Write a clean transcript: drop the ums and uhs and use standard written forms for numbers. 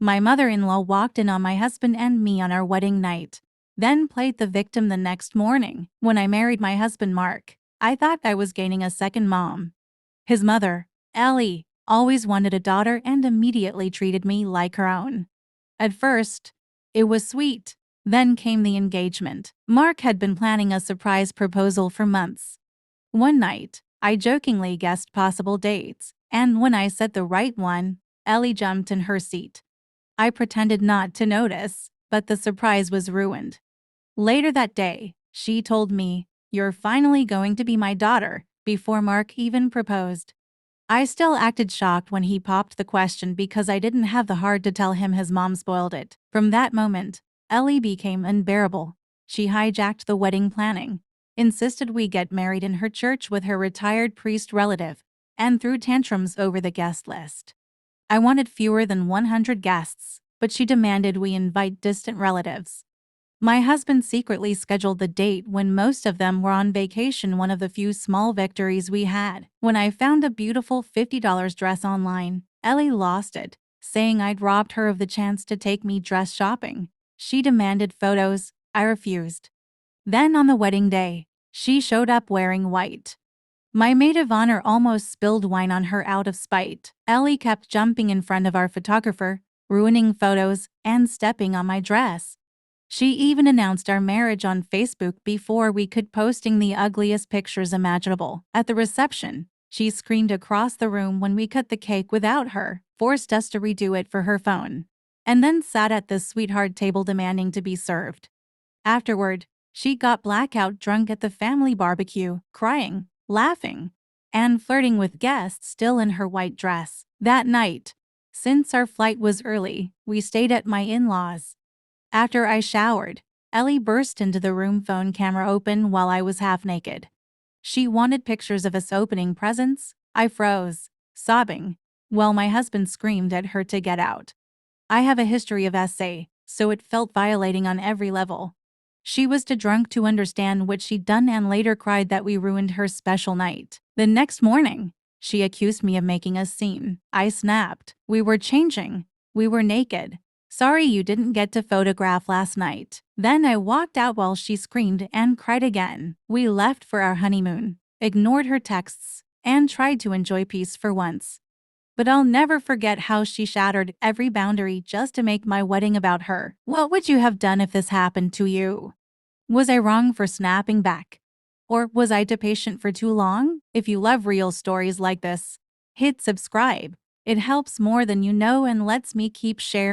My mother-in-law walked in on my husband and me on our wedding night, then played the victim the next morning. When I married my husband Mark, I thought I was gaining a second mom. His mother, Ellie, always wanted a daughter and immediately treated me like her own. At first, it was sweet. Then came the engagement. Mark had been planning a surprise proposal for months. One night, I jokingly guessed possible dates, and when I said the right one, Ellie jumped in her seat. I pretended not to notice, but the surprise was ruined. Later that day, she told me, "You're finally going to be my daughter," before Mark even proposed. I still acted shocked when he popped the question because I didn't have the heart to tell him his mom spoiled it. From that moment, Ellie became unbearable. She hijacked the wedding planning, insisted we get married in her church with her retired priest relative, and threw tantrums over the guest list. I wanted fewer than 100 guests, but she demanded we invite distant relatives. My husband secretly scheduled the date when most of them were on vacation, one of the few small victories we had. When I found a beautiful $50 dress online, Ellie lost it, saying I'd robbed her of the chance to take me dress shopping. She demanded photos. I refused. Then on the wedding day, she showed up wearing white. My maid of honor almost spilled wine on her out of spite. Ellie kept jumping in front of our photographer, ruining photos, and stepping on my dress. She even announced our marriage on Facebook before we could, posting the ugliest pictures imaginable. At the reception, she screamed across the room when we cut the cake without her, forced us to redo it for her phone, and then sat at the sweetheart table demanding to be served. Afterward, she got blackout drunk at the family barbecue, crying, laughing, and flirting with guests still in her white dress. That night, since our flight was early, we stayed at my in-laws. After I showered, Ellie burst into the room, phone camera open while I was half naked. She wanted pictures of us opening presents. I froze, sobbing, while my husband screamed at her to get out. I have a history of SA, so it felt violating on every level. She was too drunk to understand what she'd done and later cried that we ruined her special night. The next morning, she accused me of making a scene. I snapped. We were changing. We were naked. "Sorry you didn't get to photograph last night." Then I walked out while she screamed and cried again. We left for our honeymoon, ignored her texts, and tried to enjoy peace for once. But I'll never forget how she shattered every boundary just to make my wedding about her. What would you have done if this happened to you? Was I wrong for snapping back? Or was I too patient for too long? If you love real stories like this, hit subscribe. It helps more than you know and lets me keep sharing.